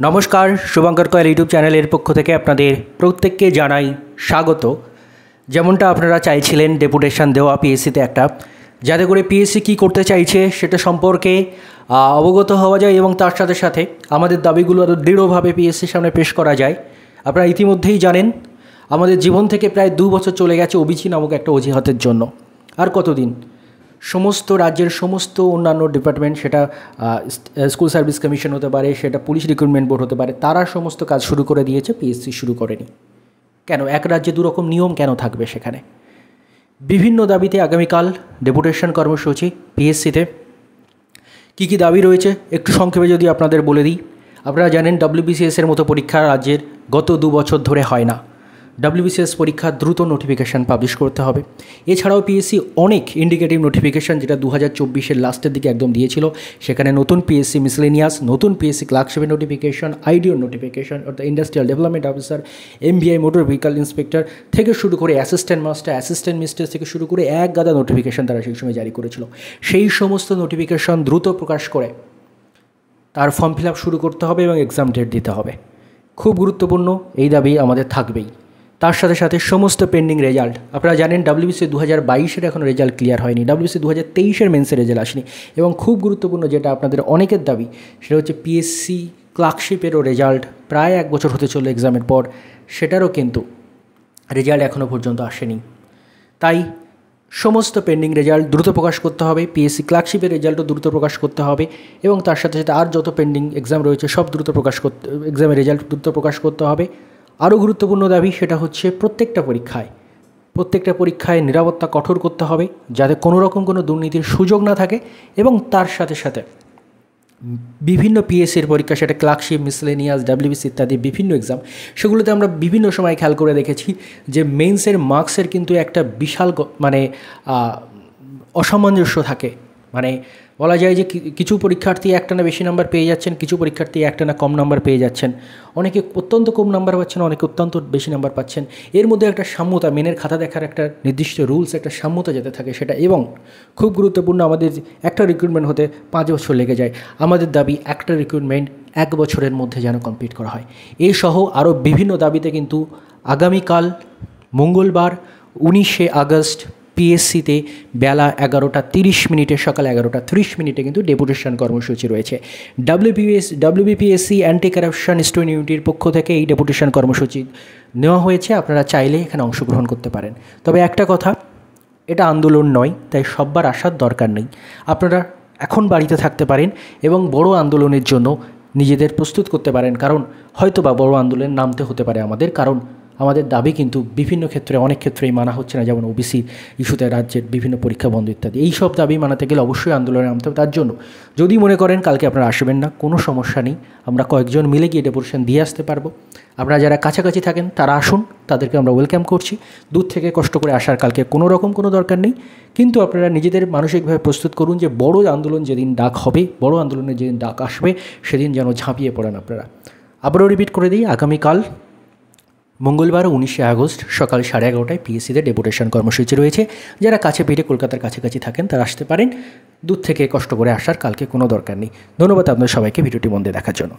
নমস্কার, Shubhankar coil YouTube চ্যানেলের পক্ষ থেকে আপনাদের প্রত্যেককে জানাই স্বাগত। যেমনটা আপনারা চাইছিলেন ডেপুটেশন দেওয়া পিএসসিতে একটা, যাতে করে পিএসসি কী করতে চাইছে সেটা সম্পর্কে অবগত হওয়া যায় এবং তার সাথে সাথে আমাদের দাবিগুলো আরও দৃঢ়ভাবে পিএসসির সামনে পেশ করা যায়। আপনারা ইতিমধ্যেই জানেন আমাদের জীবন থেকে প্রায় 2 বছর চলে গেছে ওবিসি নামক একটা অজুহাতের জন্য। আর কতদিন? সমস্ত রাজ্যের সমস্ত অন্যান্য ডিপার্টমেন্ট, সেটা স্কুল সার্ভিস কমিশন হতে পারে, সেটা পুলিশ রিক্রুটমেন্ট বোর্ড হতে পারে, তারা সমস্ত কাজ শুরু করে দিয়েছে, পিএসসি শুরু করেনি। কেন? এক রাজ্যে দুরকম নিয়ম কেন থাকবে সেখানে? বিভিন্ন দাবিতে আগামীকাল ডেপুটেশন কর্মসূচি পিএসসিতে। কী কী দাবি রয়েছে একটু সংক্ষেপে যদি আপনাদের বলে দিই। আপনারা জানেন ডব্লিউবিসিএসের মতো পরীক্ষা রাজ্যের গত 2 বছর ধরে হয় না। ডব্লিউবিসিএস পরীক্ষা দ্রুত নোটিফিকেশান পাবলিশ করতে হবে। এছাড়াও পিএসসি অনেক ইন্ডিকেটিভ নোটিফিকেশান, যেটা 2024-এর লাস্টের দিকে একদম দিয়েছিল, সেখানে নতুন পিএসসি মিসলেনিয়াস, নতুন পিএসসি ক্লার্কশিপের নোটিফিকেশান, আইডিওর নোটিফিকেশান, অর্থাৎ industrial development officer, MBI motor vehicle inspector থেকে শুরু করে অ্যাসিস্ট্যান্ট মাস্টার, অ্যাসিস্ট্যান্ট মিস্ট্রেস থেকে শুরু করে এক গাদা নোটিফিকেশান তারা সেই সময় জারি করেছিল। সেই সমস্ত নোটিফিকেশান দ্রুত প্রকাশ করে তার ফর্ম ফিল আপ শুরু করতে হবে এবং এক্সাম ডেট দিতে হবে। খুব গুরুত্বপূর্ণ এই দাবি আমাদের থাকবেই। তার সাথে সাথে সমস্ত পেন্ডিং রেজাল্ট, আপনারা জানেন ডব্লিউবিসি 2022-এর এখনও রেজাল্ট ক্লিয়ার হয়নি, ডব্লিউবিসি 2023-এর মেন্সের রেজাল্ট আসেনি, এবং খুব গুরুত্বপূর্ণ যেটা আপনাদের অনেকের দাবি, সেটা হচ্ছে পিএসসি ক্লার্কশিপেরও রেজাল্ট প্রায় 1 বছর হতে চললো এক্সামের পর, সেটারও কিন্তু রেজাল্ট এখনও পর্যন্ত আসেনি। তাই সমস্ত পেন্ডিং রেজাল্ট দ্রুত প্রকাশ করতে হবে, পিএসসি ক্লার্কশিপের রেজাল্টও দ্রুত প্রকাশ করতে হবে, এবং তার সাথে সাথে আর যত পেন্ডিং এক্সাম রয়েছে সব দ্রুত প্রকাশ করতে, এক্সামের রেজাল্ট দ্রুত প্রকাশ করতে হবে। আরও গুরুত্বপূর্ণ দাবি সেটা হচ্ছে প্রত্যেকটা পরীক্ষায় নিরাপত্তা কঠোর করতে হবে, যাতে কোনো রকম কোনো দুর্নীতির সুযোগ না থাকে, এবং তার সাথে সাথে বিভিন্ন পিএসসির পরীক্ষা, সেটা ক্লার্কশিপ, মিসলেনিয়াস, ডব্লিউবিসি ইত্যাদি বিভিন্ন এক্সাম, সেগুলোতে আমরা বিভিন্ন সময় খেয়াল করে দেখেছি যে মেন্সের মার্কসের কিন্তু একটা বিশাল অসামঞ্জস্য থাকে। মানে বলা যায় যে কিছু পরীক্ষার্থী একটানা বেশি নাম্বার পেয়ে যাচ্ছেন, কিছু পরীক্ষার্থী একটানা কম নাম্বার পেয়ে যাচ্ছেন, অনেকে অত্যন্ত কম নাম্বার পাচ্ছেন, অনেকে অত্যন্ত বেশি নাম্বার পাচ্ছেন। এর মধ্যে একটা সাম্যতা, মেনের খাতা দেখার একটা নির্দিষ্ট রুলস, একটা সাম্যতা যাতে থাকে সেটা। এবং খুব গুরুত্বপূর্ণ, আমাদের একটা রিক্রুটমেন্ট হতে 5 বছর লেগে যায়, আমাদের দাবি একটা রিক্রুটমেন্ট 1 বছরের মধ্যে যেন কমপ্লিট করা হয়। এই সহ আরও বিভিন্ন দাবিতে কিন্তু আগামীকাল মঙ্গলবার 19শে আগস্ট পিএসসিতে বেলা 11:30, সকাল 11:30 কিন্তু ডেপুটেশন কর্মসূচি রয়েছে। ডব্লিউবিপিএসসি অ্যান্টি কারাপশন স্টুডেন্ট ইউনিটির পক্ষ থেকে এই ডেপুটেশন কর্মসূচি নেওয়া হয়েছে। আপনারা চাইলে এখানে অংশগ্রহণ করতে পারেন। তবে একটা কথা, এটা আন্দোলন নয়, তাই সববার আসার দরকার নেই। আপনারা এখন বাড়িতে থাকতে পারেন এবং বড় আন্দোলনের জন্য নিজেদের প্রস্তুত করতে পারেন, কারণ হয়তোবা বড় আন্দোলনে নামতে হতে পারে আমাদের, কারণ আমাদের দাবি কিন্তু বিভিন্ন ক্ষেত্রে, অনেক ক্ষেত্রেই মানা হচ্ছে না, যেমন ওবিসি ইস্যুতে রাজ্যের বিভিন্ন পরীক্ষা বন্ধ ইত্যাদি। এই সব দাবি মানাতে গেলে অবশ্যই আন্দোলনে নামতে হবে। তার জন্য যদি মনে করেন কালকে আপনারা আসবেন না, কোনো সমস্যা নেই, আমরা কয়েকজন মিলে গিয়ে ডেপুটেশন দিয়ে আসতে পারবো। আপনারা যারা কাছাকাছি থাকেন তারা আসুন, তাদেরকে আমরা ওয়েলকাম করছি। দূর থেকে কষ্ট করে আসার কালকে কোনো রকম কোনো দরকার নেই, কিন্তু আপনারা নিজেদের মানসিকভাবে প্রস্তুত করুন যে বড় আন্দোলন যেদিন ডাক হবে, বড় আন্দোলনের যেদিন ডাক আসবে, সেদিন যেন ঝাঁপিয়ে পড়েন আপনারা। আবারও রিপিট করে দিই, আগামীকাল মঙ্গলবার 19শে আগস্ট সকাল 11:30 পিএসসিতে ডেপুটেশন কর্মসূচি রয়েছে। যারা কাছে পেটে কলকাতার কাছাকাছি থাকেন তারা আসতে পারেন, দূর থেকে কষ্ট করে আসার কালকে কোনো দরকার নেই। ধন্যবাদ আপনাদের সবাইকে ভিডিওটি মন দিয়ে দেখার জন্য।